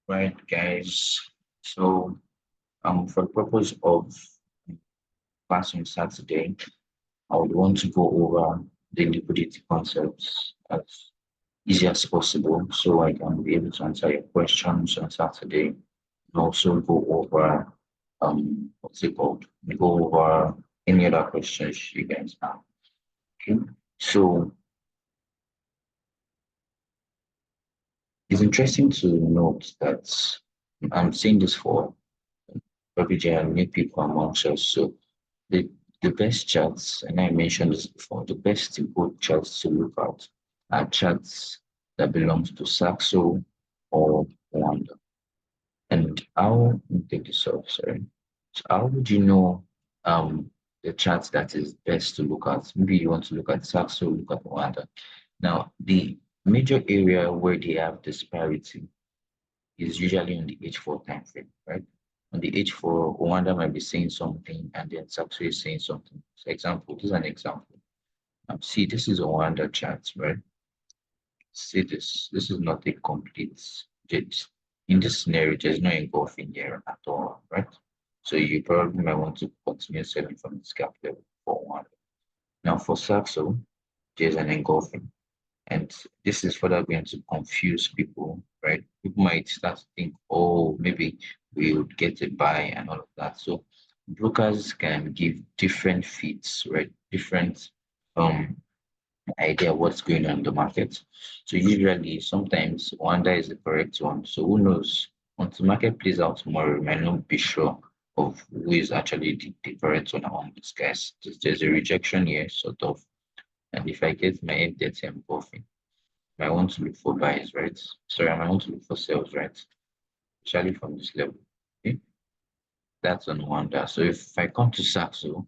Right, guys. So, for the purpose of class on Saturday, I would want to go over the liquidity concepts as easy as possible so I can be able to answer your questions on Saturday and also go over what's it called? Go over any other questions you guys have. Okay. So it's interesting to note that I'm saying this for Babiji and new people amongst us. So the the best charts, and I mentioned this before, the best good charts to look at are charts that belongs to Saxo or Wanda. And how let me take this off, sorry. So how would you know the charts that is best to look at? Maybe you want to look at Saxo, look at Wanda. Now, the major area where they have disparity is usually on the H4 time frame, right? On the H4, Wanda might be saying something and then Saxo is saying something. For example, this is an example. See, this is a Wanda chart, right? See this. This is not a complete. In this scenario, there's no engulfing here at all, right? So you probably might want to continue selling from this gap level for one. Now for Saxo, there's an engulfing. And this is further going to confuse people, right? People might start to think, oh, maybe we would get a buy and all of that. So brokers can give different feeds, right? Different idea what's going on in the market. So usually sometimes Wanda is the correct one. So who knows? Once the market plays out tomorrow, we might not be sure of who is actually the correct one among these guys. There's a rejection here, sort of. And if I get my head dirty, I'm buffing. I want to look for buys, right? Sorry, I might want to look for sales, right? Especially from this level. Okay? That's on Wanda. So if I come to Saxo,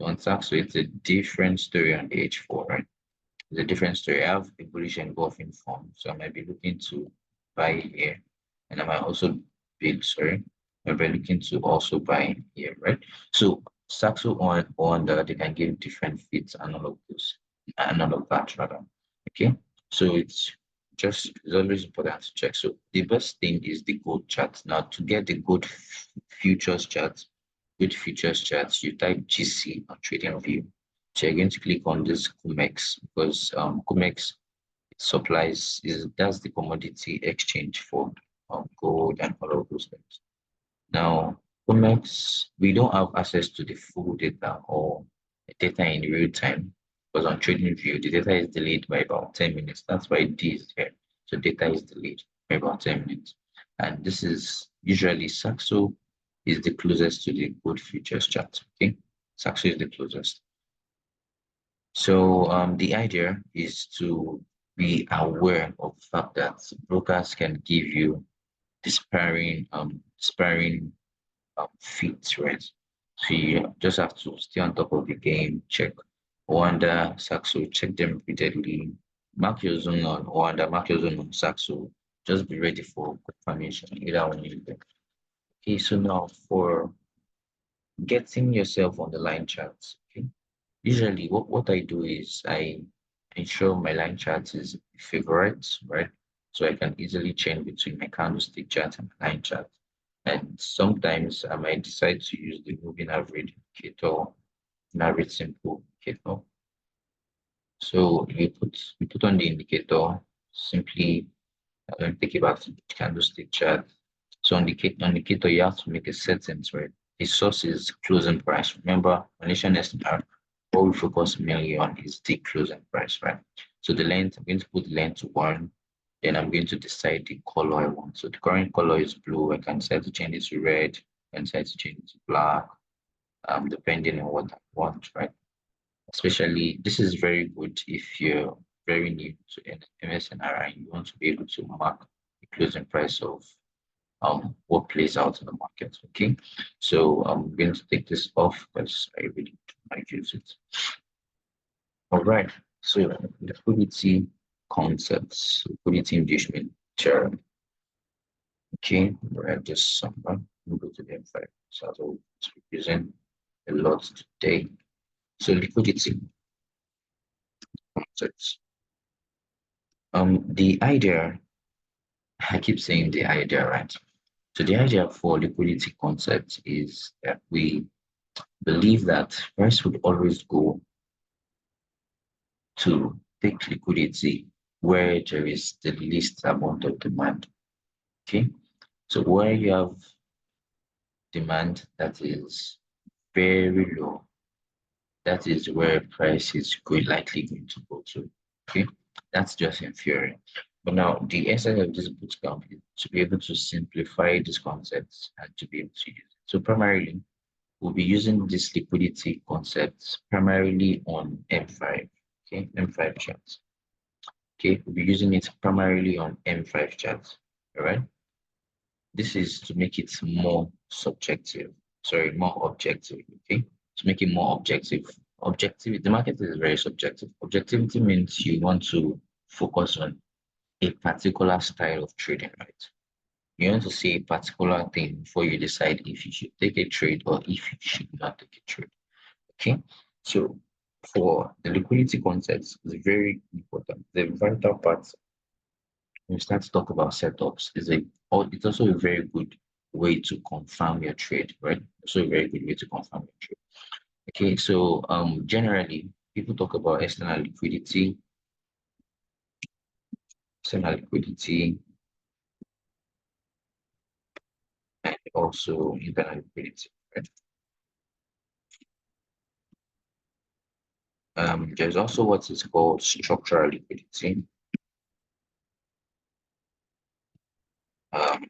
on Saxo, it's a different story on the H4, right? It's a different story. I have a bullish engulfing form, so I might be looking to buy here, and I might also be sorry, I might be looking to also buy here, right? So Saxo on the they can give different fits and all of those and all of that rather. Okay, so it's always important to check. So the best thing is the gold chart. Now to get the futures chart, good futures charts, you type GC on TradingView. So you're going to click on this COMEX because COMEX supplies is that's the commodity exchange for gold and all of those things. Now, COMEX, we don't have access to the full data or data in real time because on TradingView, the data is delayed by about 10 minutes. That's why D is here. So data is delayed by about 10 minutes. And this is usually Saxo is the closest to the gold futures chart. Okay, Saxo is the closest. So the idea is to be aware of the fact that brokers can give you despairing feeds, right? So you just have to stay on top of the game, check Wanda, Saxo, check them repeatedly, mark your zone on Wanda, mark your zone on Saxo. Just be ready for confirmation, either one you get. Okay, so now for getting yourself on the line charts, okay? Usually what I do is I ensure my line chart is favorite, right? So I can easily change between my candlestick chart and my line chart. And sometimes I might decide to use the moving average indicator, an average simple indicator. So you put on the indicator, simply take it back to the candlestick chart. So on the indicator, you have to make a settings, right? The source is closing price. Remember, on MSNR, what we focus mainly on is the closing price, right? So the length, I'm going to put the length to 1. Then I'm going to decide the color I want. So the current color is blue. I can decide to change it to red. I can decide to change it to black, depending on what I want, right? Especially, this is very good if you're very new to MSNR and you want to be able to mark the closing price of what plays out in the market. Okay, so I'm going to take this off because I really might use it. All right, so liquidity concepts, liquidity inducement theorem. Okay, we're just somewhere. We'll go to the M5. So I'll represent a lot today. So liquidity concepts. The idea I keep saying the idea, right? So the idea for liquidity concept is that we believe that price would always go to take liquidity where there is the least amount of demand. Okay. So where you have demand that is very low, that is where price is going likely going to go to. Okay. That's just in theory. But now the essence of this bootcamp is to be able to simplify these concepts and to be able to use it. So primarily we'll be using this liquidity concepts primarily on M5. Okay, M5 charts. Okay, we'll be using it primarily on M5 charts. All right. This is to make it more subjective, sorry, more objective. Okay, to make it more objective. Objectivity, the market is very subjective. Objectivity means you want to focus on a particular style of trading, right? You want to see a particular thing before you decide if you should take a trade or if you should not take a trade. Okay, so for the liquidity concepts, it's very important. The vital part when you start to talk about setups is it's also a very good way to confirm your trade, right? Also a very good way to confirm your trade. Okay, so generally people talk about external liquidity, and also internal liquidity, right? There's also what is called structural liquidity. Um,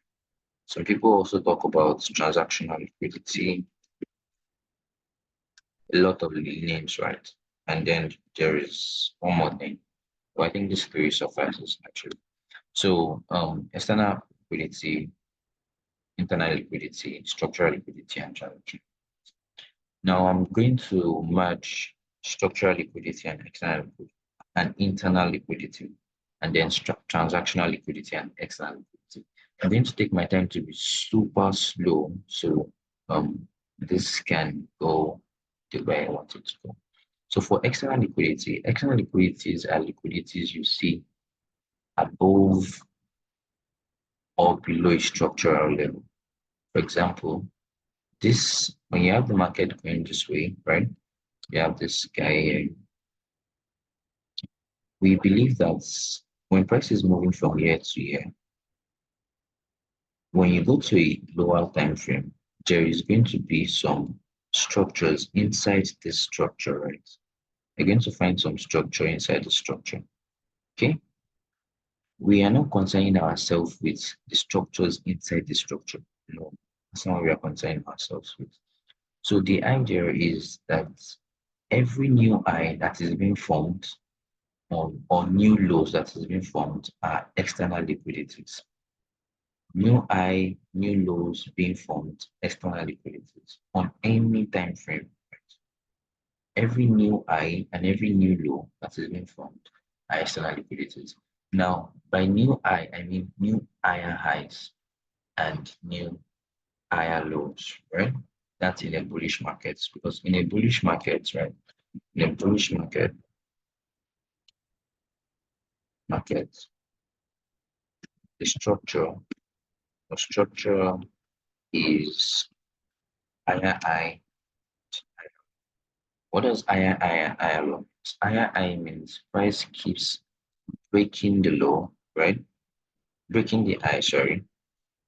some people also talk about transactional liquidity, a lot of names, right? And then there is one more thing. Well, I think this three suffices actually. So external liquidity, internal liquidity, structural liquidity, and transaction. Now I'm going to merge structural liquidity and external liquidity and internal liquidity, and then transactional liquidity and external liquidity. I'm going to take my time to be super slow so this can go the way I want it to go. So for external liquidities are liquidities you see above or below a structural level. For example, this when you have the market going this way, right? You have this guy here. We believe that when price is moving from year to year, when you go to a lower time frame, there is going to be some structures inside this structure, right? You're going to find some structure inside the structure. Okay. We are not concerning ourselves with the structures inside the structure. No, that's not what we are concerning ourselves with. So the idea is that every new eye that is being formed or new lows that is being formed are external liquidities. New high, new lows being formed, external liquidities on any time frame. Every new high and every new low that is being formed are external liquidities. Now, by new high, I mean new higher highs and new higher lows, right? That's in a bullish market because in a bullish market, right? In a bullish market, the structure is higher high. What does higher high and higher low mean? Higher high means price keeps breaking the low, right? Breaking the high, sorry.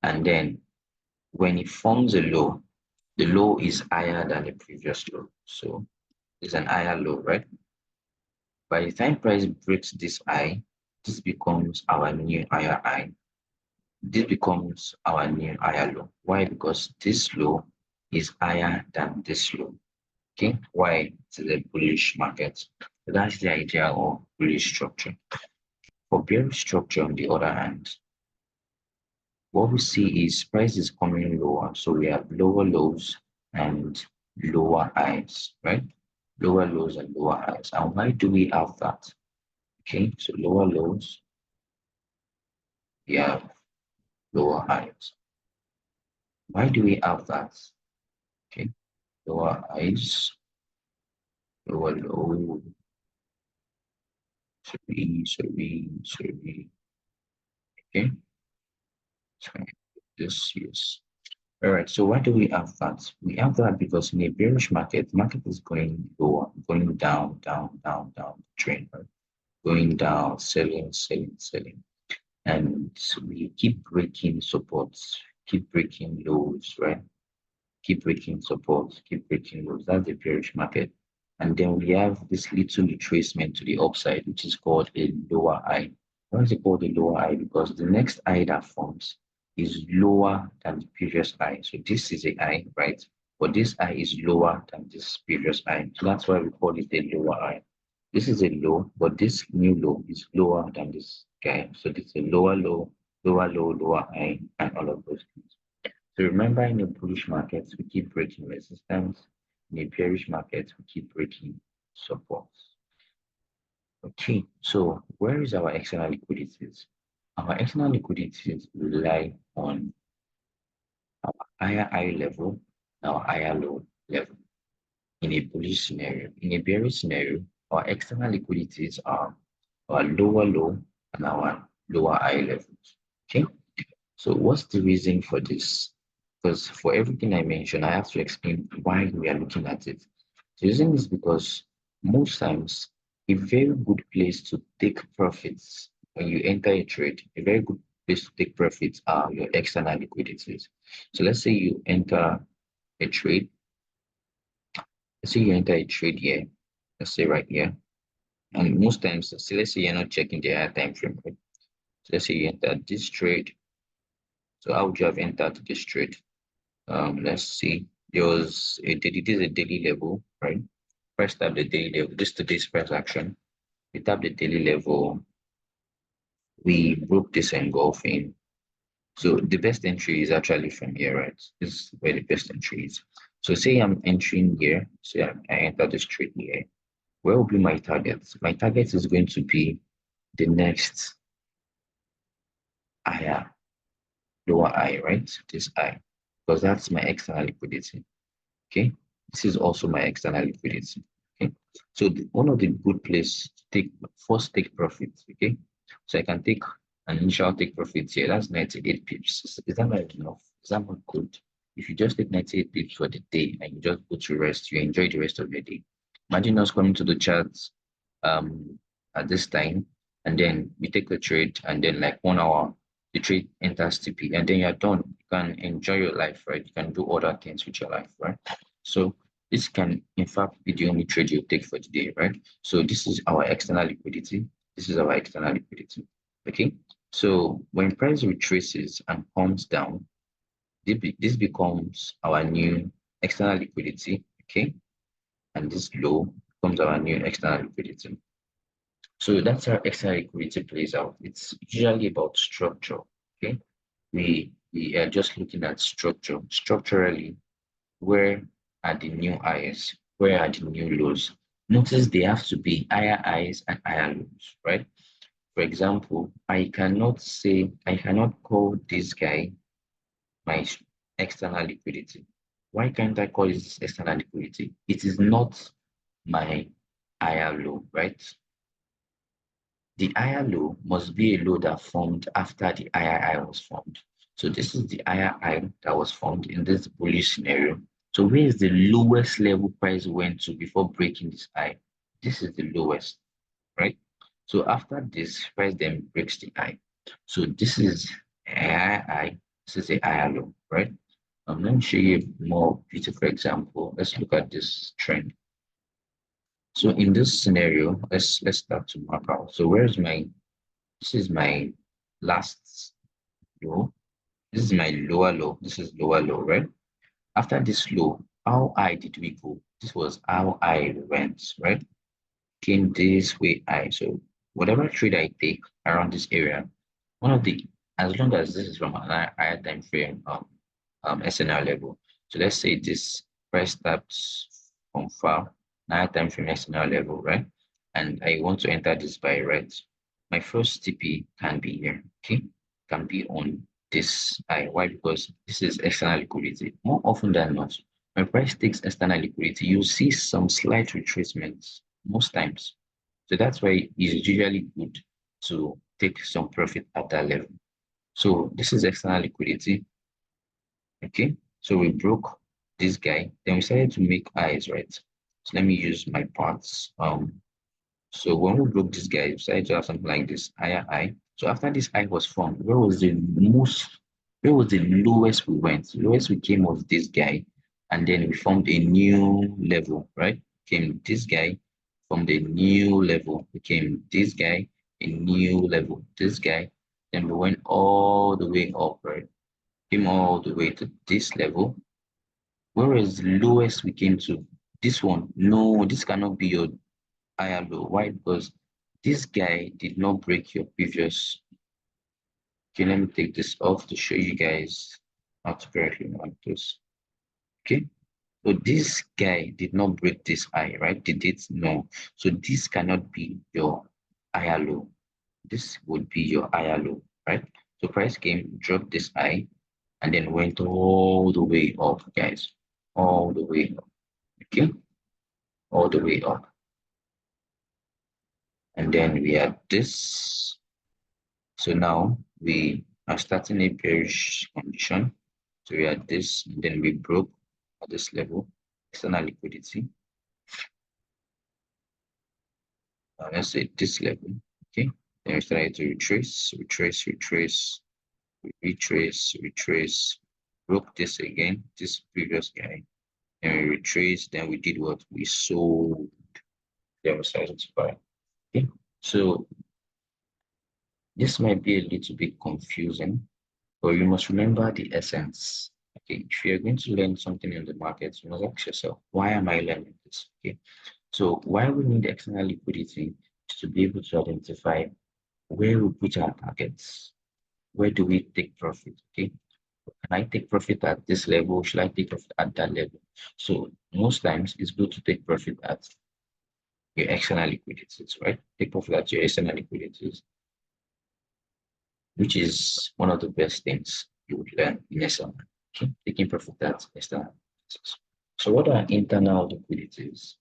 And then when it forms a low, the low is higher than the previous low. So it's an higher low, right? By the time price breaks this high, this becomes our new higher high. This becomes our new higher low. Why? Because this low is higher than this low. Okay, why? It's a bullish market. So that's the idea of bullish structure. For bearish structure, on the other hand, what we see is price is coming lower. So we have lower lows and lower highs, right? Lower lows and lower highs. And why do we have that? Okay, so lower lows, we have lower highs. Why do we have that? Okay, lower highs, lower low, sorry. Okay. This yes. All right. So why do we have that? We have that because in a bearish market, market is going lower, going down, down, down, down the train, right? Going down, selling, selling, selling. And so we keep breaking supports, keep breaking lows, right? Keep breaking support, keep breaking lows. That's the bearish market. And then we have this little retracement to the upside, which is called a lower high. Why is it called a lower high? Because the next high that forms is lower than the previous high. So this is a high, right? But this high is lower than this previous high. So that's why we call it a lower high. This is a low, but this new low is lower than this guy. So this is a lower low, lower low, lower high, and all of those things. So remember, in a bullish market, we keep breaking resistance. In a bearish market, we keep breaking support. Okay, so where is our external liquidities? Our external liquidities rely on our higher high level, our higher low level. In a bullish scenario, in a bearish scenario, our external liquidities are our lower low and our lower high levels. Okay, so what's the reason for this? Because for everything I mentioned, I have to explain why we are looking at it. The reason is because most times a very good place to take profits when you enter a trade, a very good place to take profits are your external liquidities. So let's say you enter a trade, let's say you enter a trade here, let's say right here. And most times, so let's say you're not checking the higher time frame, right? So let's say you enter this trade. So how would you have entered this trade? Let's see. There was a daily, this is a daily level, right? First tap the daily level. This today's price action. We tap the daily level. We broke this engulfing. So the best entry is actually from here, right? This is where the best entry is. So say I'm entering here. Say I enter this trade here. Where will be my target? My target is going to be the next higher, lower high, right? This high, because that's my external liquidity. Okay, this is also my external liquidity. Okay, so one of the good place to take first take profits. Okay, so I can take an initial take profit here. That's 98 pips. Is that not enough? Is that not good? If you just take 98 pips for the day and you just go to rest, you enjoy the rest of the day. Imagine us coming to the charts at this time, and then we take the trade, and then like 1 hour the trade enters TP, and then you're done. You can enjoy your life, right? You can do other things with your life, right? So this can, in fact, be the only trade you take for today, right? So this is our external liquidity. This is our external liquidity. Okay. So when price retraces and comes down, this becomes our new external liquidity. Okay. And this low becomes our new external liquidity. So that's how external liquidity plays out. It's usually about structure. Okay. We are just looking at structure. Structurally, where are the new highs? Where are the new lows? Notice they have to be higher highs and higher lows, right? For example, I cannot call this guy my external liquidity. Why can't I call this external liquidity? It is not my higher low, right? The higher low must be a low that formed after the higher high was formed. So this is the higher high that was formed in this bullish scenario. So where is the lowest level price went to before breaking this high? This is the lowest, right? So after this, price then breaks the high. So this is a higher high, this is a higher low, right? Let me show you a more beautiful example. Let's look at this trend. So in this scenario, let's start to map out. So where's my this is my last low. This is my lower low. This is lower low, right? After this low, how high did we go? This was how high we went, right? Came this way high. So whatever trade I take around this area, one of the as long as this is from an higher time frame SNR level. So let's say this price starts from far, higher time frame SNR level, right? And I want to enter this buy, right? My first TP can be here, okay? Can be on this high. Why? Because this is external liquidity. More often than not, when price takes external liquidity, you see some slight retracements most times. So that's why it's usually good to take some profit at that level. So this is external liquidity. Okay. So we broke this guy. Then we started to make eyes, right? So let me use my parts. So when we broke this guy, we started to have something like this higher high. So after this high was formed, where was the lowest we went? The lowest we came was this guy, and then we formed a new level, right? Came this guy, formed a new level, became this guy, a new level, this guy. Then we went all the way up, right? Came all the way to this level. Where was the lowest we came to? This one. No, this cannot be your higher low. Why? Because this guy did not break your previous. Okay, let me take this off to show you guys how to correctly mark this. Okay, so this guy did not break this high, right? Did it? No. So this cannot be your higher low. This would be your higher low, right? So price came, dropped this high, and then went all the way up, guys. All the way up. Okay, all the way up. And then we had this. So now we are starting a bearish condition. So we had this, and then we broke at this level, external liquidity. Let's say this level, okay? Then we started to retrace, broke this again, this previous guy. Then we retraced, then we did what? We sold, then we started to buy. Okay, so this might be a little bit confusing, but you must remember the essence. Okay, if you're going to learn something in the market, you must ask yourself, why am I learning this? Okay, so why we need external liquidity is to be able to identify where we put our targets. Where do we take profit? Okay, can I take profit at this level? Should I take profit at that level? So most times it's good to take profit at your external liquidities, right? Take profit at your external liquidities, which is one of the best things you would learn in SMR. Okay? Taking profit at external liquidities. So what are internal liquidities?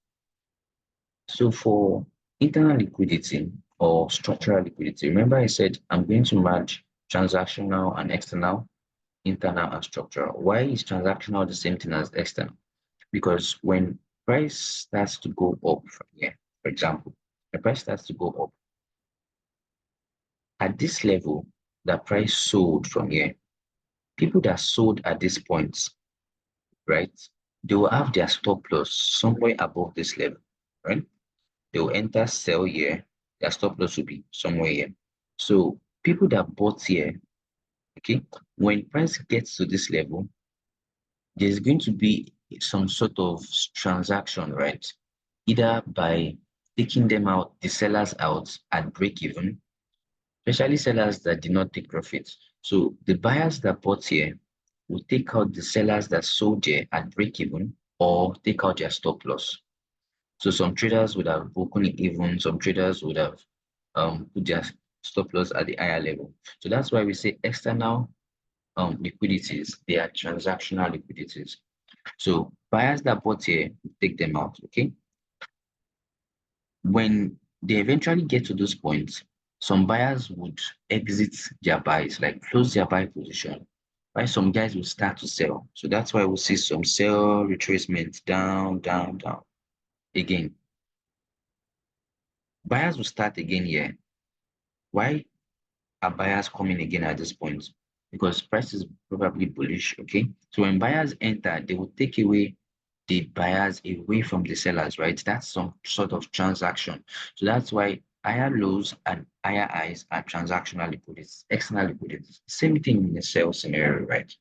So for internal liquidity or structural liquidity, remember I said I'm going to merge transactional and external, internal and structural. Why is transactional the same thing as external? Because when price starts to go up from here, for example, the price starts to go up at this level, the price sold from here. People that sold at this point, right? They will have their stop loss somewhere above this level, right? They will enter sell here, their stop loss will be somewhere here. So people that bought here, okay, when price gets to this level, there's going to be some sort of transaction, right? Either by taking them out, the sellers out at break even, especially sellers that did not take profit. So the buyers that bought here will take out the sellers that sold here at break even or take out their stop loss. So some traders would have broken it even, some traders would have put their stop loss at the higher level. So that's why we say external liquidities, they are transactional liquidities. So buyers that bought here take them out, okay? When they eventually get to those points, some buyers would exit their buys, like close their buy position. While some guys will start to sell. So that's why we'll see some sell retracement down, down, down. Again, buyers will start again here. Why are buyers coming again at this point? Because price is probably bullish, okay? So when buyers enter, they will take away the buyers away from the sellers, right? That's some sort of transaction. So that's why higher lows and higher highs are transactional liquidities, external liquidities. Same thing in the sell scenario, right?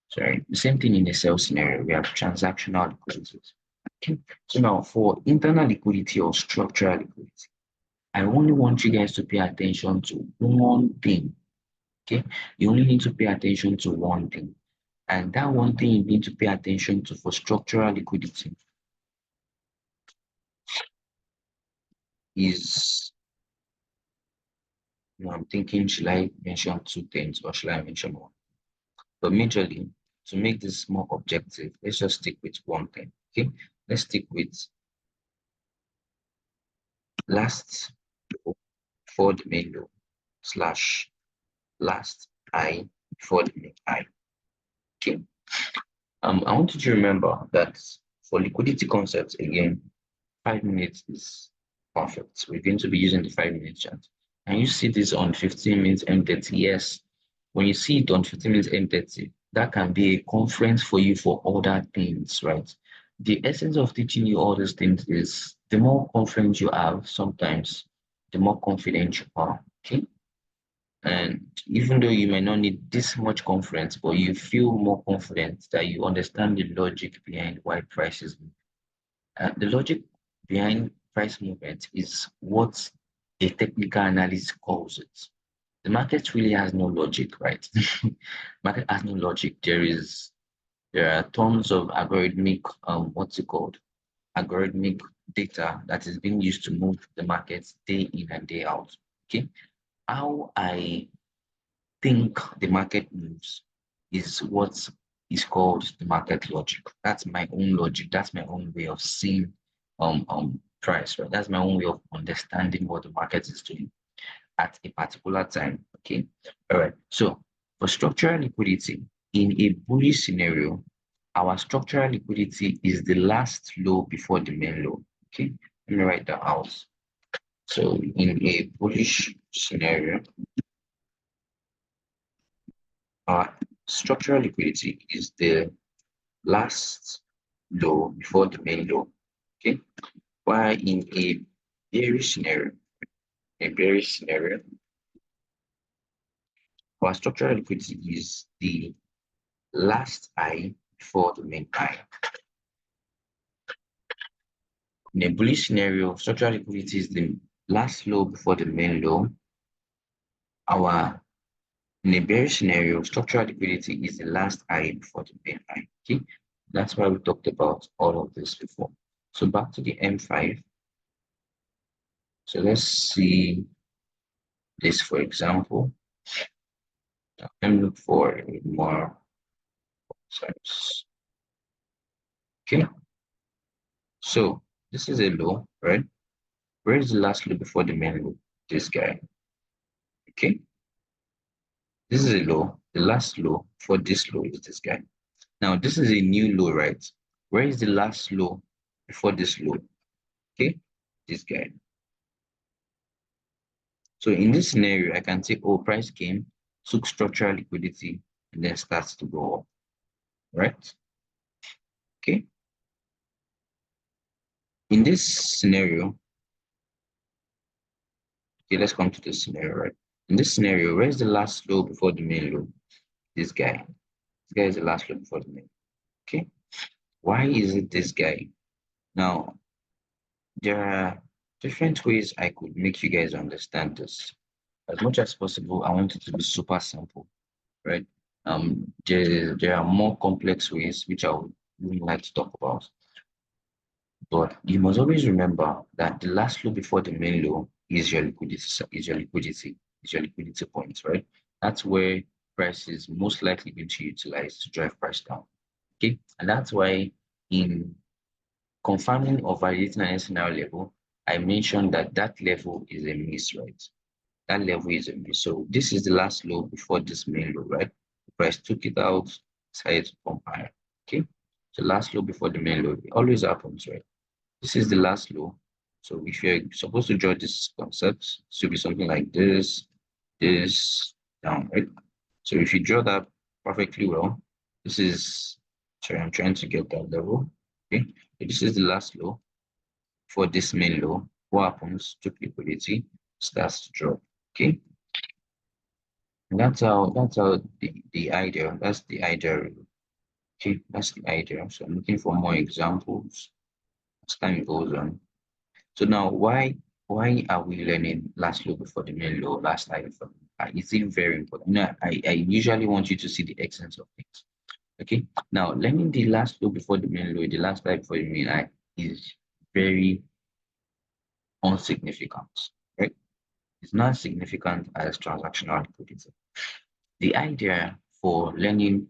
Sorry, the same thing in the sell scenario. We have transactional liquidities. Okay. So now for internal liquidity or structural liquidity, I only want you guys to pay attention to one thing. Okay. You only need to pay attention to one thing. And that one thing you need to pay attention to for structural liquidity is, I'm thinking, should I mention two things or should I mention one? But majorly, to make this more objective, let's just stick with one thing. Okay. Let's stick with last low for the main low slash last high before the main high. Okay. I want you to remember that for liquidity concepts, again, 5 minutes is perfect. We're going to be using the 5 minute chart. And you see this on 15 minutes M30. Yes, when you see it on 15 minutes M30, that can be a conference for you for other things, right? The essence of teaching you all these things is the more confidence you have, sometimes the more confident you are. Okay. And even though you may not need this much confidence, but you feel more confident that you understand the logic behind why prices move. The logic behind price movement is what a technical analyst calls it. The market really has no logic, right? Market has no logic. There are tons of algorithmic what's it called? Algorithmic data that is being used to move the markets day in and day out. Okay. How I think the market moves is what is called the market logic. That's my own logic. That's my own way of seeing price, right? That's my own way of understanding what the market is doing at a particular time. Okay. All right. So for structural liquidity, in a bullish scenario, our structural liquidity is the last low before the main low. Okay. Let me write that out. So in a bullish scenario, our structural liquidity is the last low before the main low. Okay. While in bearish scenario, a bearish scenario, our structural liquidity is the last high before the main high. In a bullish scenario, structural liquidity is the last low before the main low. Our In a bearish scenario, structural liquidity is the last high before the main high. Okay, that's why we talked about all of this before. So back to the M5. So let's see this for example. Let me look for more size. Okay, so this is a low, right? Where is the last low before the main low? This guy. Okay, this is a low. The last low for this low is this guy. Now this is a new low, right? Where is the last low before this low? Okay, this guy. So in this scenario, I can say, oh, price came, took structural liquidity, and then starts to go up, right? Okay. In this scenario, okay, let's come to this scenario, right? In this scenario, where's the last low before the main low? This guy. This guy is the last low before the main. Okay. Why is it this guy? Now, there are different ways I could make you guys understand this. As much as possible, I want it to be super simple, right? There are more complex ways which I would really like to talk about. But you must always remember that the last low before the main low is your liquidity, is your liquidity point, right? That's where price is most likely going to utilize to drive price down. Okay. And that's why in confirming or validating an MSNR level, I mentioned that that level is a miss, right? That level is a miss. So this is the last low before this main low, right? The price took it out, decided to pump higher. Okay. So last low before the main low, it always happens, right? This is the last low. So if you're supposed to draw this concept, it should be something like this, down, right? So if you draw that perfectly well, this is, sorry, I'm trying to get that level. Okay. So this is the last low for this main low. What happens to liquidity starts to drop. Okay. And that's how that's the idea. Okay, that's the idea. So I'm looking for more examples as time goes on. So now, why are we learning last low before the main low, last high before the main high? It's very important. Now, I usually want you to see the essence of things. Okay. Now, learning the last low before the main low, the last high before the main high is very insignificant, right? It's not significant as transactional liquidity. The idea for learning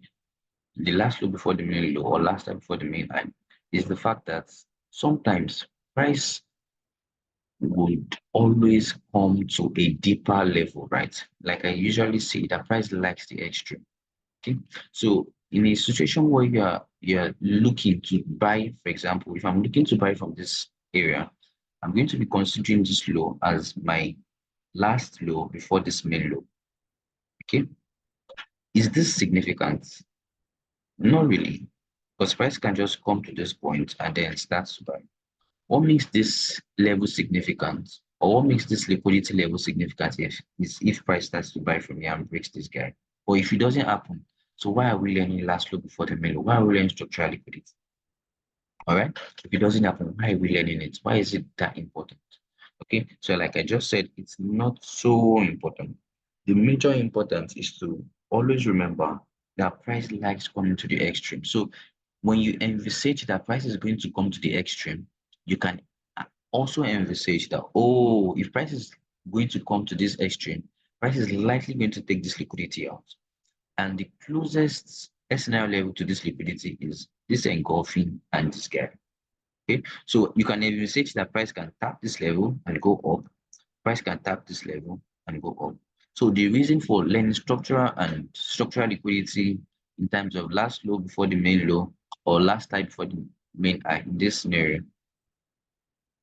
the last low before the main low or last high before the main high is the fact that sometimes price would always come to a deeper level, right? Like I usually say, the price likes the extreme. Okay. So in a situation where you're looking to buy, for example, if I'm looking to buy from this area, I'm going to be considering this low as my last low before this main low. Okay. Is this significant? Not really. Because price can just come to this point and then start to buy. What makes this level significant, or what makes this liquidity level significant is if price starts to buy from here and breaks this guy. Or if it doesn't happen, so why are we learning last low before the middle? Why are we learning structural liquidity? All right. If it doesn't happen, why are we learning it? Why is it that important? Okay. So, like I just said, it's not so important. The major importance is to always remember that price likes coming to the extreme. So, when you envisage that price is going to come to the extreme, you can also envisage that, oh, if price is going to come to this extreme, price is likely going to take this liquidity out. And the closest SNL level to this liquidity is this engulfing and this gap. Okay, so you can envisage that price can tap this level and go up. Price can tap this level and go up. So the reason for learning structural liquidity in terms of last low before the main low or last high before the main high in this scenario,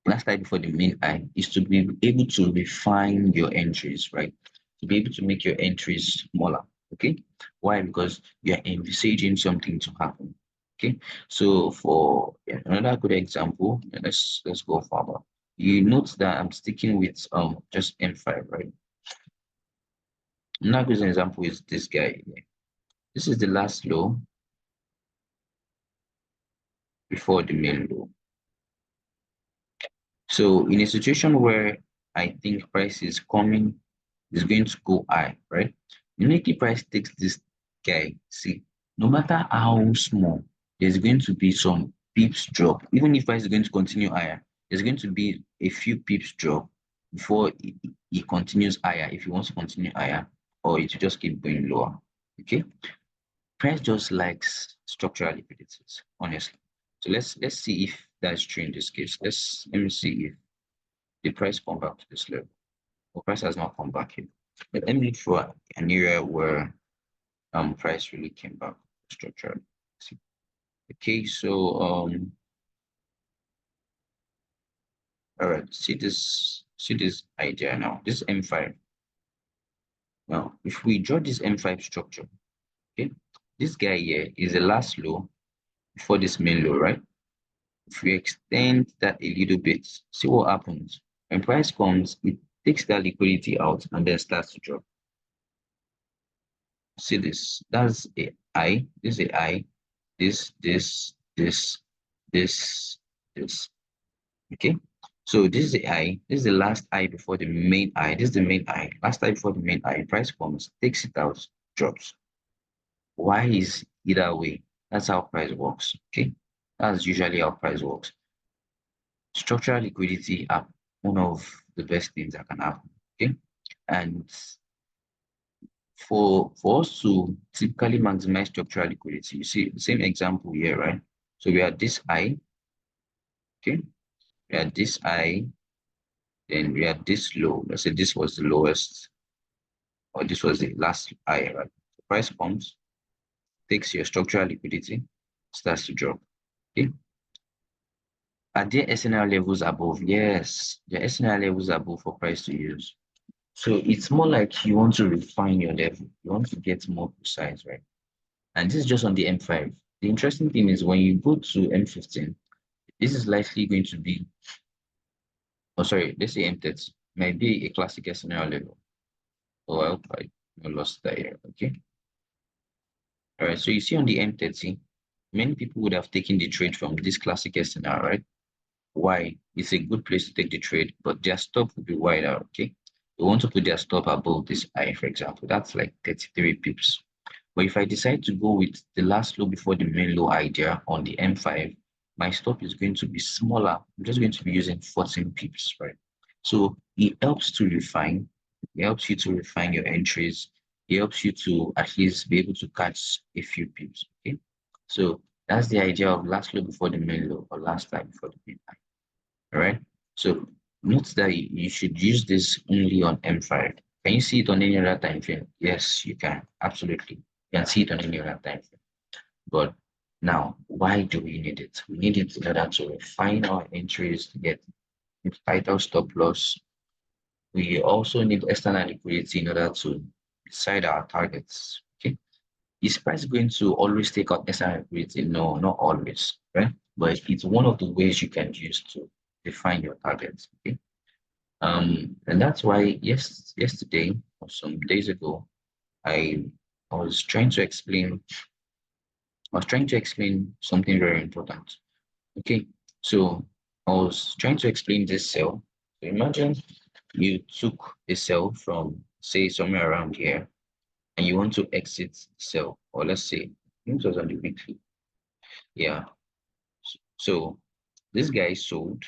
last high before the main high is to be able to refine your entries, right? To be able to make your entries smaller. Okay. Why? Because you're envisaging something to happen. Okay. So for another good example, let's go further. You note that I'm sticking with just M5, right? Another good example is this guy here. This is the last low before the main low. So in a situation where I think price is going to go high, right? Unity price takes this guy. See, no matter how small, there's going to be some pips drop. Even if price is going to continue higher, there's going to be a few pips drop before it continues higher. If you want to continue higher, or it will just keep going lower. Okay, price just likes structural liquidities, honestly. So let's see if that's true in this case. Let me see if the price come back to this level. The price has not come back yet. But let me look for an area where price really came back structurally. Okay, so all right, see this idea now. This M5. Now, if we draw this M5 structure, okay, this guy here is the last low before this main low, right? If we extend that a little bit, see what happens. When price comes, it takes that liquidity out and then starts to drop. See this, that's a I, this is a I, this, this, this. Okay. So this is the I, this is the last I before the main I. This is the main I. Last I before the main I. Price comes, takes it out, drops. Why is either way? That's how price works. Okay. That's usually how price works. Structural liquidity are one of the best things that can happen. Okay. And for us to typically maximize structural liquidity, you see the same example here, right? So we had this I, okay, we had this I, then we had this low. Let's say this was the lowest, or this was the last I, right? The price comes, takes your structural liquidity, starts to drop. Okay. Are there SNR levels above? Yes, the SNR levels above for price to use. So it's more like you want to refine your level. You want to get more precise, right? And this is just on the M5. The interesting thing is when you go to M15, this is likely going to be, oh, sorry, let's say M30, might be a classic SNR level. Oh, I hope I lost that here. Okay. All right. So you see on the M30, many people would have taken the trade from this classic SNR, right? Why? It's a good place to take the trade, but their stop will be wider. Okay. They want to put their stop above this I, for example. That's like 33 pips. But if I decide to go with the last low before the main low idea on the M5, my stop is going to be smaller. I'm just going to be using 14 pips, right? So it helps to refine. It helps you to refine your entries. It helps you to at least be able to catch a few pips. Okay. So that's the idea of last low before the main low or last time before the main high. All right. So note that you should use this only on M5. Can you see it on any other time frame? Yes, you can. Absolutely. You can see it on any other time frame. But now, why do we need it? We need it in order to refine our entries to get tighter stop loss. We also need external liquidity in order to decide our targets. Okay. Is price going to always take out external liquidity? No, not always, right? But it's one of the ways you can use to define your targets. Okay. And that's why yesterday or some days ago, I I was trying to explain something very important. Okay, so I was trying to explain this cell. So imagine you took a cell from say somewhere around here and you want to exit the cell, or let's say it was on the weekly. Yeah. So this guy sold.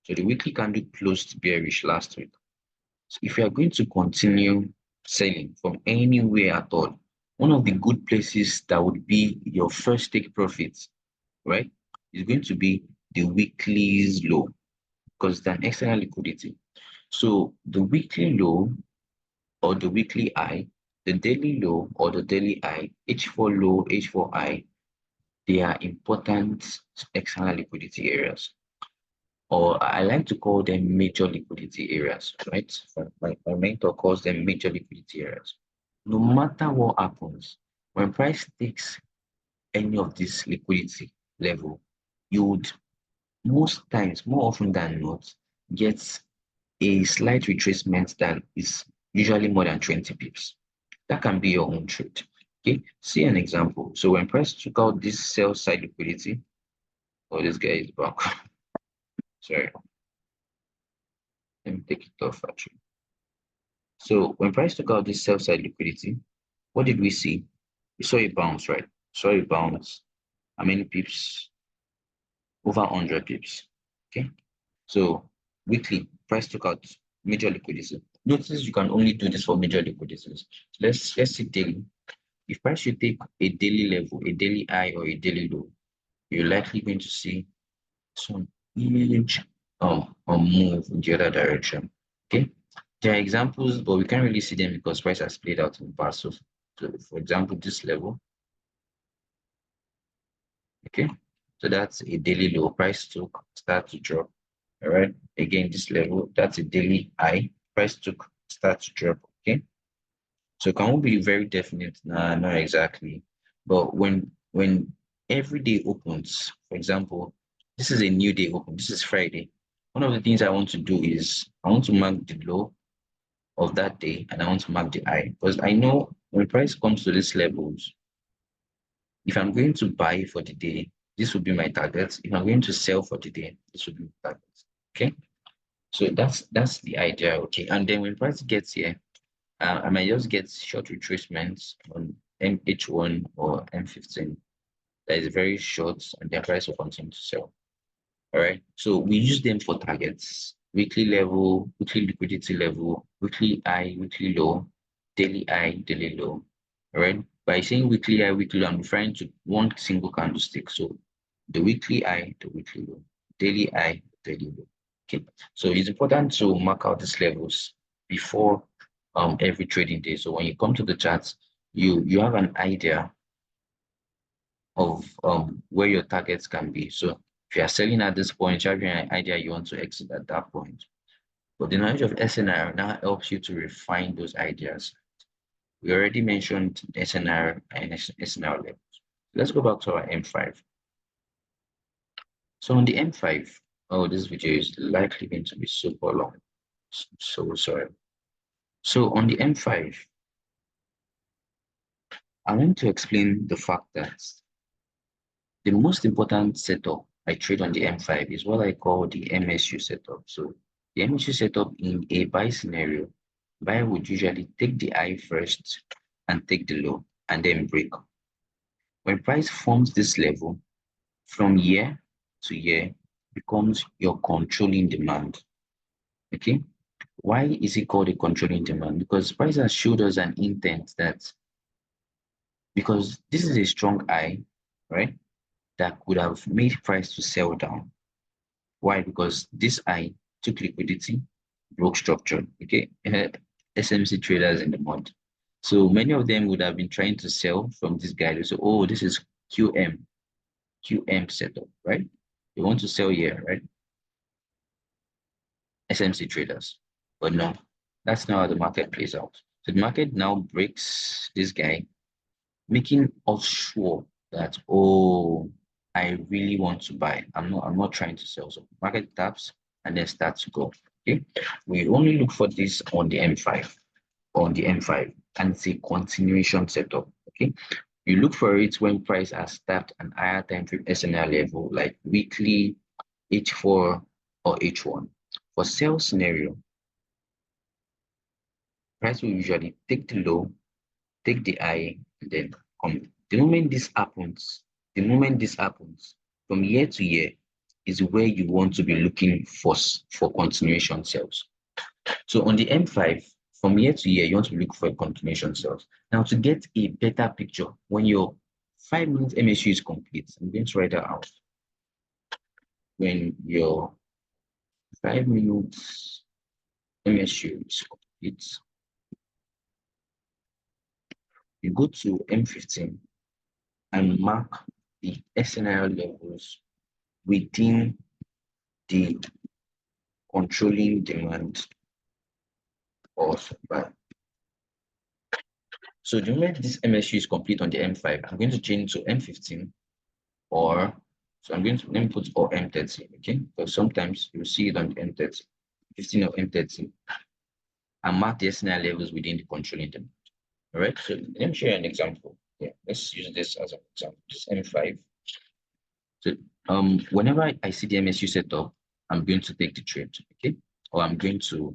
So the weekly candle closed bearish last week. So if you are going to continue selling from anywhere at all, one of the good places that would be your first take profits, right, is going to be the weekly's low because it's an external liquidity. So the weekly low or the weekly high, the daily low or the daily high, H4 low, H4 high, they are important external liquidity areas, or I like to call them major liquidity areas, right? My mentor calls them major liquidity areas. No matter what happens, when price takes any of this liquidity level, you would most times, more often than not, get a slight retracement that is usually more than 20 pips. That can be your own trade. Okay, see an example. So when price took out this sell side liquidity, oh, this guy is back. Sorry, let me take it off actually. So when price took out this sell side liquidity, what did we see? We saw a bounce, right? Saw a bounce. How many pips? Over 100 pips. Okay. So weekly, price took out major liquidity. Notice you can only do this for major liquidities. Let's see daily. If price should take a daily level, a daily high or a daily low, you're likely going to see some huge move in the other direction. Okay. There are examples, but we can't really see them because price has played out in the past. So for example, this level, okay. So that's a daily low. Price took start to drop. All right. Again, this level, that's a daily high. Price took start to drop. Okay. So can we be very definite? Nah, not exactly. But when every day opens, for example, this is a new day open. This is Friday. One of the things I want to do is I want to mark the low of that day and I want to mark the high because I know when price comes to these levels, if I'm going to buy for the day, this will be my target. If I'm going to sell for the day, this will be my target. Okay. So that's the idea. Okay. And then when price gets here, I might just get short retracements on MH1 or M15 that is very short and the price will continue to sell. All right. So we use them for targets, weekly level, weekly liquidity level, weekly high, weekly low, daily high, daily low. All right. By saying weekly high, weekly low, I'm referring to one single candlestick. So the weekly high, the weekly low, daily high, daily low. Okay. So it's important to mark out these levels before every trading day. So when you come to the charts, you have an idea of where your targets can be. So if you are selling at this point, you have an idea you want to exit at that point. But the knowledge of SNR now helps you to refine those ideas. We already mentioned SNR and SNR levels. Let's go back to our M5. So on the M5, oh, this video is likely going to be super long. So sorry. So on the M5, I want to explain the fact that the most important setup I trade on the M5 is what I call the MSU setup. So the MSU setup in a buy scenario, buyer would usually take the high first and take the low and then break. When price forms this level, from year to year becomes your controlling demand. Okay. Why is it called a controlling demand? Because price has showed us an intent that because this is a strong high, right? That could have made price to sell down. Why? Because this high took liquidity, broke structure. Okay, SMC traders in the month. So many of them would have been trying to sell from this guy. So, oh, this is QM setup, right? You want to sell here, right? SMC traders. But no, that's not how the market plays out. So the market now breaks this guy, making us sure that, oh, I really want to buy. I'm not trying to sell. So market taps and then starts to go. Okay. We only look for this on the M5, and it's a continuation setup. Okay. You look for it when price has tapped an higher time frame SNR level, like weekly, H4 or H1. For sell scenario, price will usually take the low, take the high, and then come. The moment this happens, from year to year, is where you want to be looking for continuation sales. So on the M5, from year to year, you want to look for continuation sales. Now, to get a better picture, when your 5 minute MSU is complete, I'm going to write that out. When your 5 minutes MSU is complete, you go to M15 and mark the SNR levels within the controlling demand or supply. So the moment this MSU is complete on the M5, I'm going to change to M15, or so I'm going to let me put or M30, okay? Because sometimes you'll see it on the M30, 15 or M30, and mark the SNR levels within the controlling demand. All right, so let me show you an example. Yeah, let's use this as an example. This M5. So whenever I see the MSU set up, I'm going to take the trade, okay? Or I'm going to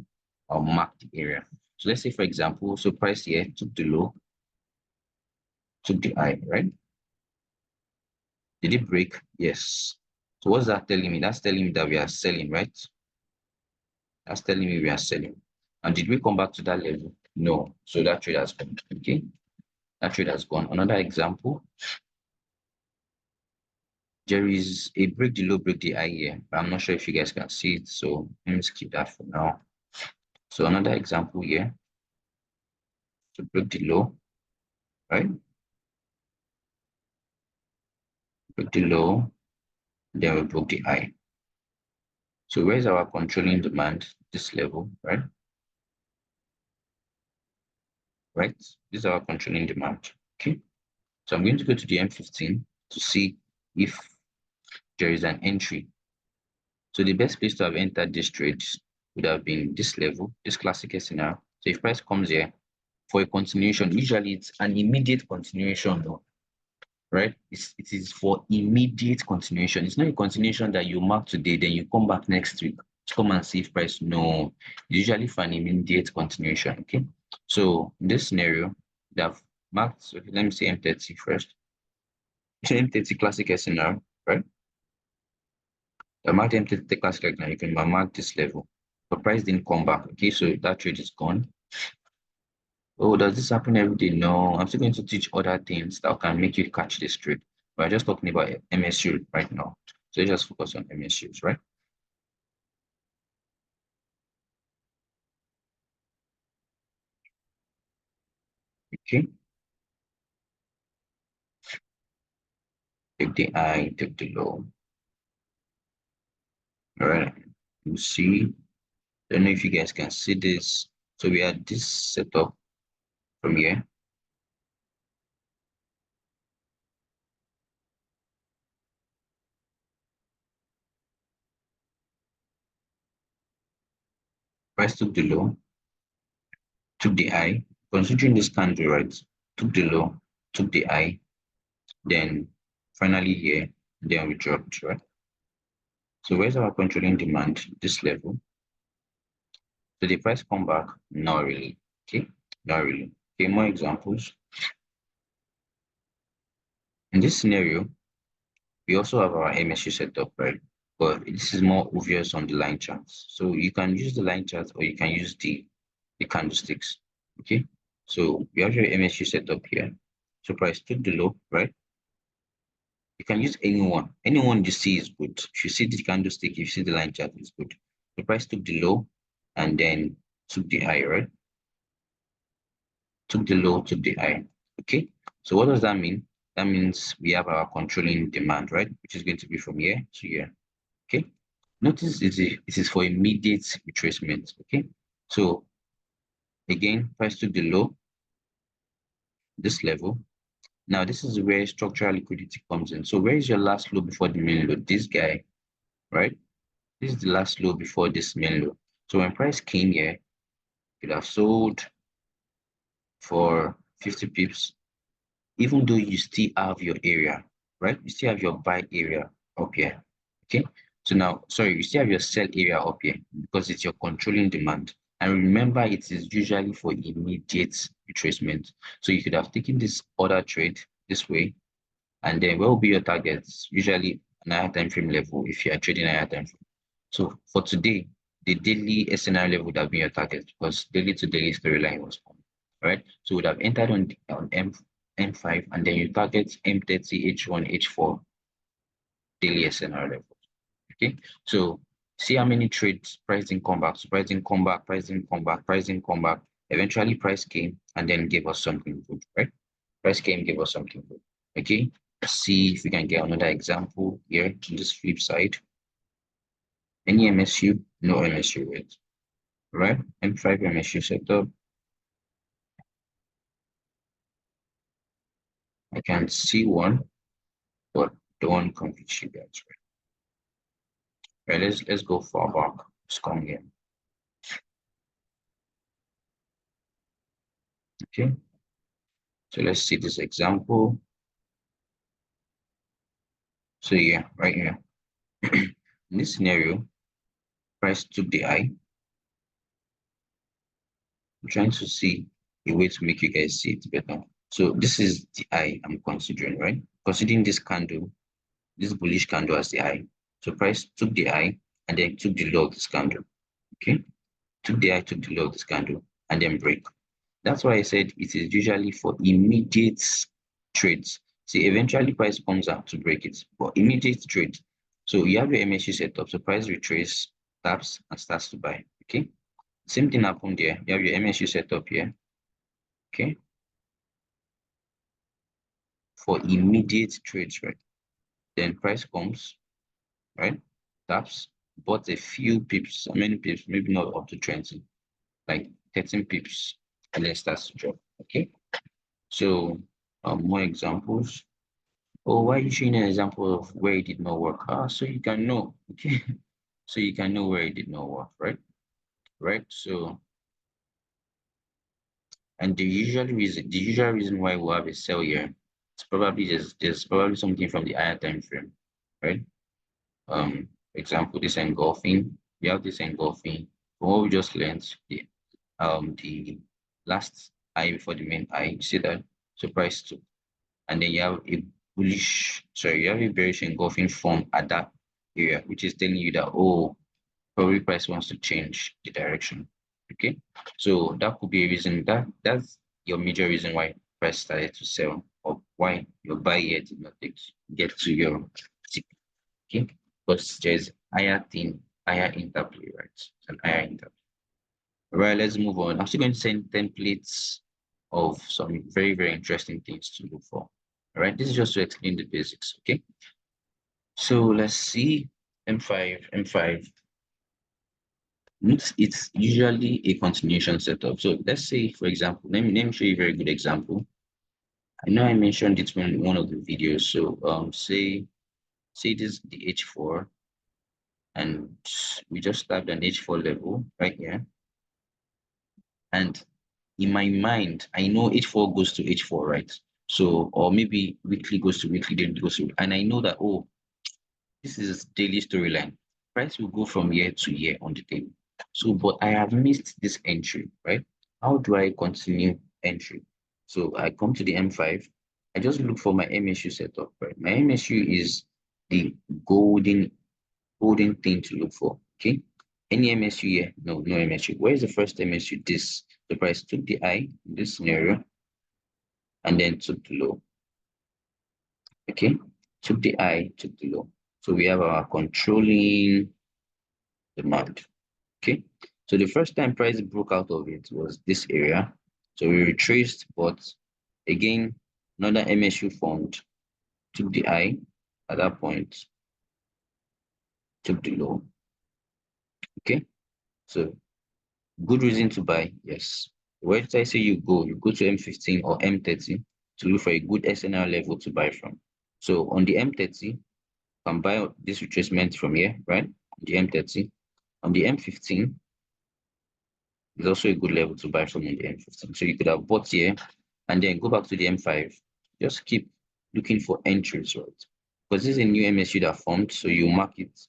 mark the area. So let's say, for example, so price here took the low, took the high, right? Did it break? Yes. So what's that telling me? That's telling me that we are selling, right? That's telling me we are selling. And did we come back to that level? No. So that trade has gone, okay? That trade has gone. Another example, there is a break the low, break the high here, but I'm not sure if you guys can see it. So let me skip that for now. So another example here, to break the low, right? Break the low, then we broke the high. So where's our controlling demand? This level, right? Right? This is our controlling demand. Okay. So I'm going to go to the M15 to see if there is an entry. So the best place to have entered this trade would have been this level, this classic scenario. So if price comes here for a continuation, usually it's an immediate continuation, though, right? It is for immediate continuation. It's not a continuation that you mark today, then you come back next week to come and see if price. No, it's usually for an immediate continuation. Okay. So in this scenario, they have marked, so let me say M30 first. M30 classic SNR, right? The marked M30 classic SNR, you can mark this level. The price didn't come back. Okay, so that trade is gone. Oh, does this happen every day? No, I'm still going to teach other things that can make you catch this trade. We're just talking about MSU right now. So let's just focus on MSUs, right? Okay. Take the high, take the low. All right. You see, don't know if you guys can see this. So we had this setup from here. Price took the low, took the high. Considering this candle, right? Took the low, took the high, then finally here, then we dropped, right? So where's our controlling demand? This level. So the price come back? Not really. Okay, not really. Okay, more examples. In this scenario, we also have our MSU setup, right? But this is more obvious on the line charts. So you can use the line charts or you can use the candlesticks. Okay. So we have your MSU setup here. So price took the low, right? You can use anyone. Anyone you see is good. If you see the candlestick, if you see the line chart, it's good. The price took the low and then took the high, right? Took the low, took the high. Okay. So what does that mean? That means we have our controlling demand, right? Which is going to be from here to here. Okay. Notice it is for immediate retracement. Okay. So again, price took the low, this level. Now this is where structural liquidity comes in. So where is your last low before the main low? This guy, right? This is the last low before this main low. So when price came here, you could have sold for 50 pips, even though you still have your area, right? You still have your buy area up here. Okay. So now, sorry, you still have your sell area up here because it's your controlling demand. And remember, it is usually for immediate retracement. So you could have taken this other trade this way, and then what will be your targets? Usually an higher time frame level if you are trading a higher time frame. So for today, the daily SNR level would have been your target because daily to daily storyline was formed. Right? So you would have entered on M5 and then you target M30, H1, H4 daily SNR level. Okay. So see how many trades pricing come back, so pricing come back, pricing come back, pricing come back. Eventually price came and then gave us something good, right? Price came, gave us something good. Okay. Let's see if we can get another example here to this flip side. Any MSU? No MSU rate. Right? M5 MSU setup. I can see one, but don't complete you guys. Right, let's go far back. Let's come here. Okay. So let's see this example. So yeah, right here. In this scenario, price took the high. I'm trying to see a way to make you guys see it better. So this is the high I'm considering, right? Considering this candle, this bullish candle as the high. So price took the high and then took the low of this candle. Okay. Took the high, took the low of this candle, and then break. That's why I said it is usually for immediate trades. See, eventually price comes out to break it, but immediate trade. So you have your MSU set up. So price retrace, taps, and starts to buy. Okay. Same thing happened there. You have your MSU set up here. Okay. For immediate trades, right? Then price comes, right? Taps, bought a few pips, how many pips? Maybe not up to 20, like 13 pips, and then starts to drop. Okay. So more examples. Oh, why are you showing an example of where it did not work? Ah, so you can know. Okay. So you can know where it did not work, right? Right. So and the usual reason why we have a sell here, it's probably just there's probably something from the higher time frame, right? Example, this engulfing. We have this engulfing. From what we just learned, the last high before the main high, you see that? So price two. And then you have a you have a bearish engulfing form at that area, which is telling you that, oh, probably price wants to change the direction. Okay. So that could be a reason that's your major reason why price started to sell or why your buy here did not get to your tick. Okay. Because there's higher interplay, right? It's an higher interplay. All right, let's move on. I'm still going to send templates of some very, very interesting things to look for. All right, this is just to explain the basics. Okay. So let's see M5. It's usually a continuation setup. So let's say, for example, let me show you a very good example. I know I mentioned it in one of the videos. So say this is the H4 and we just tapped an H4 level right here. And in my mind, I know H4 goes to H4, right? So, or maybe weekly goes to weekly, then it goes to, and I know that, oh, this is daily storyline. Price will go from year to year on the daily. So, but I have missed this entry, right? How do I continue entry? So I come to the M5. I just look for my MSU setup, right? My MSU is the golden, golden thing to look for. Okay. Any MSU here? No, no MSU. Where is the first MSU? This. The price took the high in this scenario and then took the low. Okay. Took the high, took the low. So we have our controlling demand. So the first time price broke out of it was this area. So we retraced, but again, another MSU formed, took the high at that point, took the low. Okay, so good reason to buy, yes. Where did I say you go? You go to M15 or M30 to look for a good SNR level to buy from. So on the M30, you can buy this retracement from here, right? On the M30. On the M15, is also a good level to buy from on the M15. So you could have bought here and then go back to the M5. Just keep looking for entries, right? Because this is a new MSU that formed, so you mark it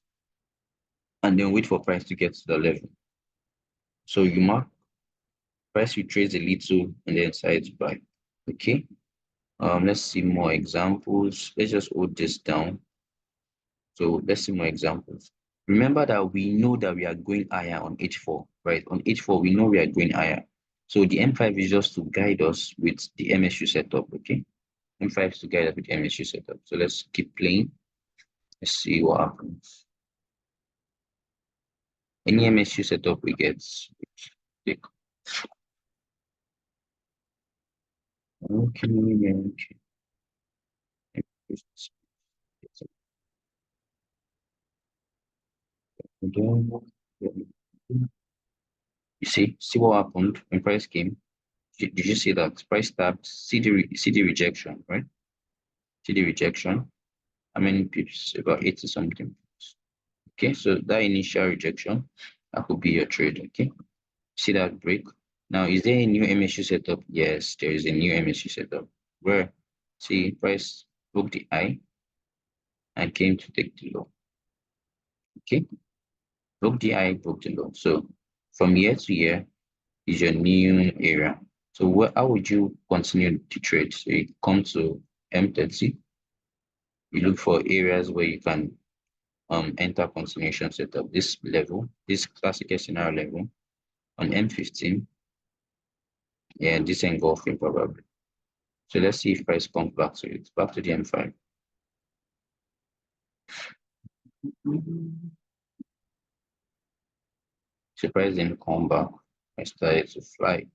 and then wait for price to get to the level. So you mark price, you trace a little and then decide to buy. Okay. Let's see more examples. Let's just hold this down. So let's see more examples. Remember that we know that we are going higher on H4, right? On H4, we know we are going higher. So the M5 is just to guide us with the MSU setup, okay? M5 is to guide us with the MSU setup. So let's keep playing. Let's see what happens. Any MSU setup we get, click. Okay, okay. You see what happened when price came? Did you see that price tapped? See the rejection, right? See the rejection. How many pips? About 80 something. Okay, so that initial rejection, that could be your trade. Okay, see that break. Now, is there a new MSU setup? Yes, there is a new MSU setup where, see, price broke the high and came to take the low. Okay, broke the high, broke the low. So from year to year is your new area. So how would you continue to trade? So you come to M30, you look for areas where you can enter continuation setup. This level, this classic scenario level on M15, yeah, this engulfing probably. So let's see if price comes back to it, back to the M5. So price didn't come back. I started to fly.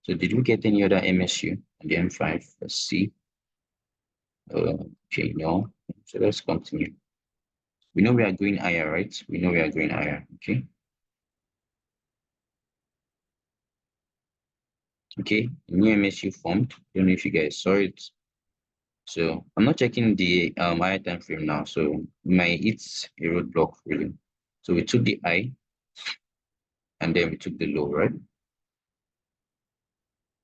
So did we get any other MSU on the M5? Let's see. Okay, no. So let's continue. We know we are going higher, right? We know we are going higher. Okay. Okay. New MSU formed. Don't know if you guys saw it. So I'm not checking the higher time frame now. So my it's a roadblock really. So we took the high and then we took the low, right?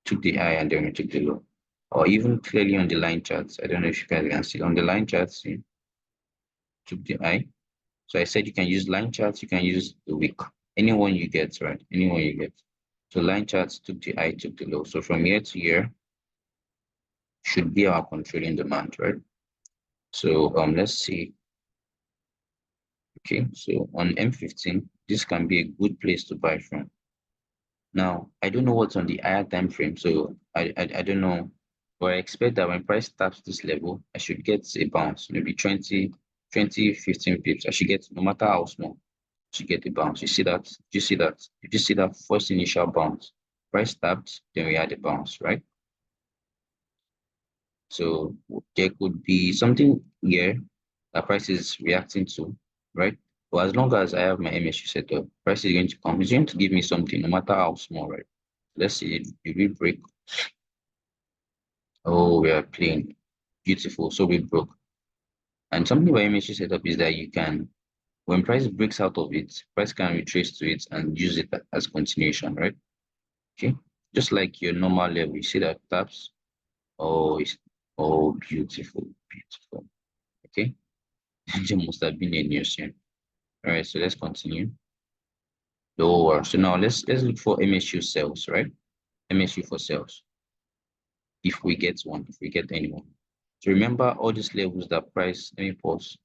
Took the high and then we took the low. Or even clearly on the line charts. I don't know if you guys can see on the line charts, see, took the high. So I said you can use line charts, you can use the week. Anyone you get, right? Anyone you get. So line charts took the high, took the low. So from year to year should be our controlling demand, right? So let's see. Okay, so on M15, this can be a good place to buy from. Now, I don't know what's on the higher time frame, so I don't know, but I expect that when price taps this level, I should get a bounce, maybe 15 pips. I should get, no matter how small, I should get a bounce. You see that? Did you see that? Did you see that first initial bounce? Price tapped, then we had a bounce, right? So there could be something here that price is reacting to, right? But as long as I have my MSU set up, price is going to come. It's going to give me something, no matter how small, right? Let's see, did we break? Oh, we are playing. Beautiful. So we broke. And something about MSU setup is that you can, when price breaks out of it, price can retrace to it and use it as continuation, right? Okay. Just like your normal level, you see that taps. Oh, it's oh beautiful, beautiful. Okay. There must have been a news here. All right, so let's continue. Lower. So now let's look for MSU sales, right? MSU for sales. If we get one, if we get anyone. So remember all these levels that price, let me pause.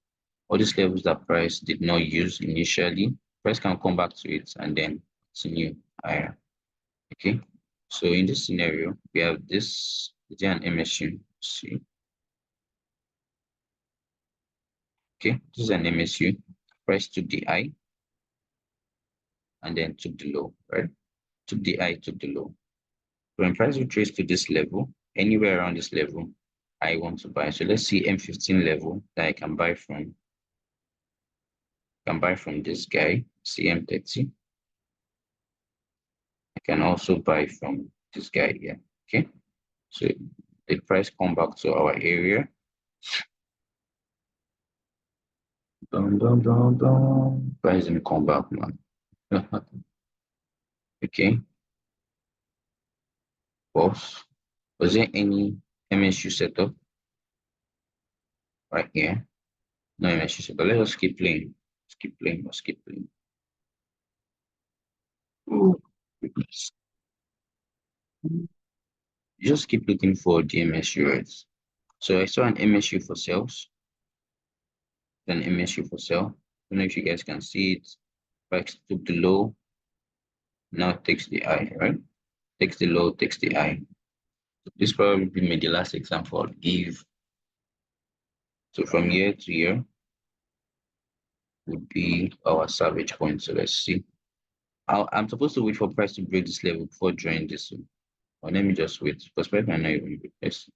All these levels that price did not use initially, price can come back to it and then continue higher. Okay. So in this scenario, we have this, is there an MSU? See. Okay, this is an MSU. Price took the high and then took the low, right? Took the high, took the low. When price retraces to this level, anywhere around this level, I want to buy. So let's see M15 level that I can buy from. Can buy from this guy, CM30. I can also buy from this guy here. Okay. So the price come back to our area. Dun, dun, dun, dun. Price didn't come back, man. Okay. Pause. Was there any MSU setup right here? No MSU setup. Let us keep playing. Let's keep playing. Let's keep playing. Ooh, goodness. Just keep looking for the MSU rates. So I saw an MSU for sales, then MSU for sale. I don't know if you guys can see it. Price took the low, now takes the high, right? Takes the low, takes the high. This probably made the last example I'll give. So from year to year would be our salvage point. So let's see. I'm supposed to wait for price to break this level before drawing this. Or let me just wait because price might not even break this.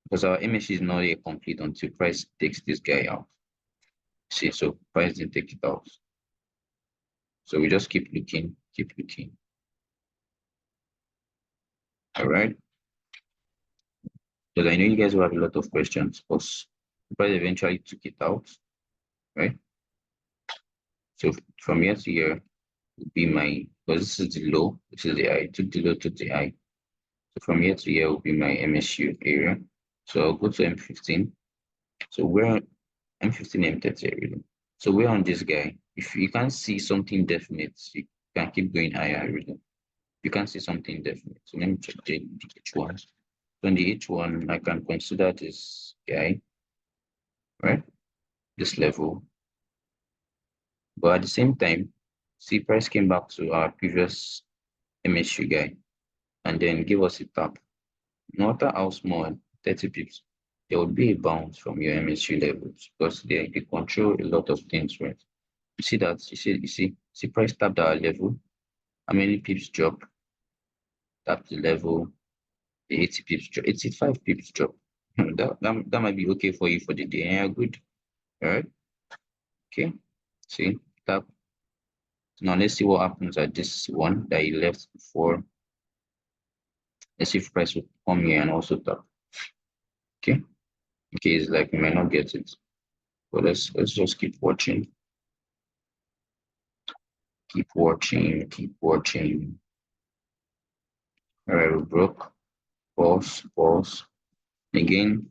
Because our MSU is not yet complete until price takes this guy out. See, so price didn't take it out. So we just keep looking, keep looking. All right. Because I know you guys will have a lot of questions because price eventually took it out, right? So from year to year would be my, because this is the low, this is the high, took the low, took the high. So from year to year will be my MSU area. So I'll go to M15. So we're M15, M30 really. So we're on this guy. If you can't see something definite, you can keep going higher really. You can't see something definite. So let me check the H1. So on the H1, I can consider this guy, right? This level. But at the same time, see price came back to our previous MSU guy and then give us a tap. No matter how small, 30 pips, there would be a bounce from your MSU levels because they control a lot of things, right? You see that, see price tapped our level, how many pips drop, tap the level, the 80 pips drop, 85 pips drop. That might be okay for you for the day. Yeah, good. All right. Okay. See, tap. Now let's see what happens at this one that you left before. Let's see if price will come here and also tap. Okay. Okay, it's like we might not get it. But let's just keep watching. Keep watching, keep watching. All right, we broke. Pause, pause. Again,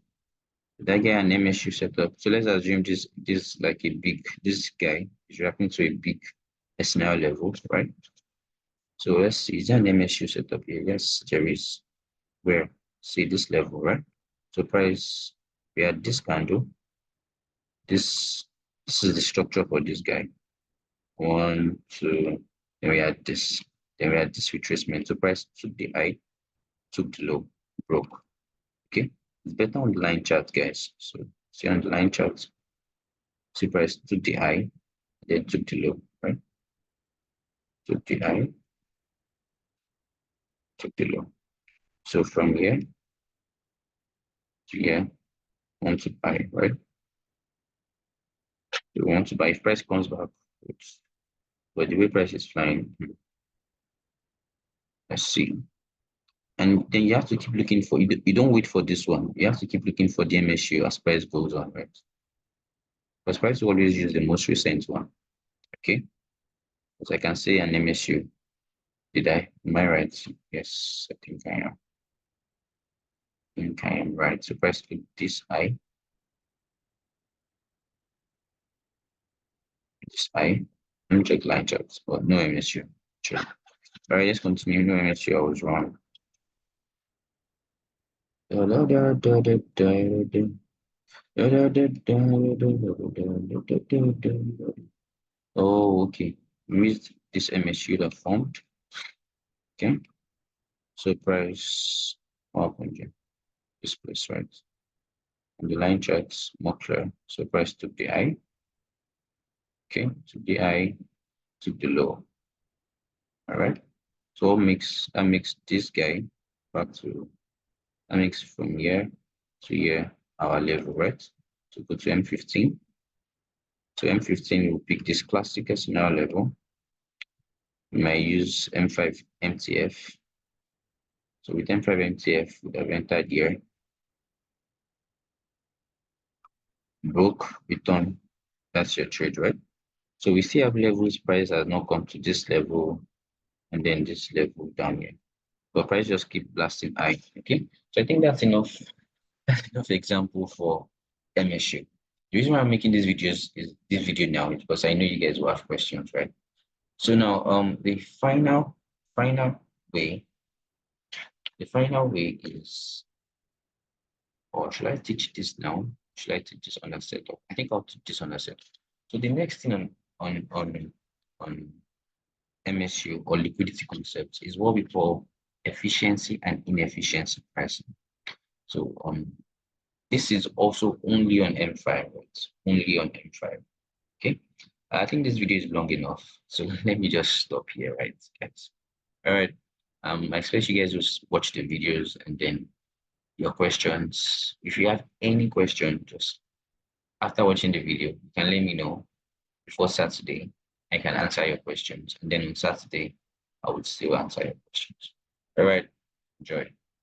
that guy an MSU setup. So let's assume this like a big, this guy is wrapping to a big SNR level, right? So let's see, is there an MSU setup here? Yes, there is. Where? See this level, right? So price, we had this candle. This is the structure for this guy. One, two, then we had this. Then we had this retracement. So price took the high, took the low, broke. Okay. It's better on the line chart, guys. So see on the line chart, see price took the high, then took the low, right? Took the high, took the low. So from here to here, want to buy, right? You want to buy if price comes back, but the way price is flying, let's see. And then you have to keep looking for, you don't wait for this one. You have to keep looking for the MSU as price goes on, right? Because price will always use the most recent one, okay? As I can say an MSU. Did I? Am I right? Yes, I think I am. I think I am right. So price click this high, this high. Let me check line charts, but no MSU. Sure. All right, let's continue. No MSU, I was wrong. Da, da, da, da, da, da, da. Oh, okay. Missed this MSU that formed. Okay. So price 100. This place, right? And the line charts more clear. So price took the high. Okay, so the high to the low. All right. So I mix this guy back to I mix from here to here our level, right? So go to M15. So M15 will pick this classic SNR level. We might use M5 MTF. So with M5 MTF, we have entered here, broke, return. That's your trade, right? So we see have levels price has not come to this level and then this level down here. But price just keep blasting high. Okay. So I think that's enough. That's enough example for MSU. The reason why I'm making these videos is this video now is because I know you guys will have questions, right? So now the final way, the final way is, or should I teach this now? Should I teach this on a setup? I think I'll teach this on a setup. So the next thing on MSU or liquidity concepts is what we call efficiency and inefficiency pricing. So this is also only on M5, right? Only on M5. Okay. I think this video is long enough. So let me just stop here, right, guys? All right. I expect you guys will watch the videos and then your questions. If you have any question, just after watching the video, you can let me know before Saturday. I can answer your questions. And then on Saturday, I would still answer your questions. All right. Enjoy.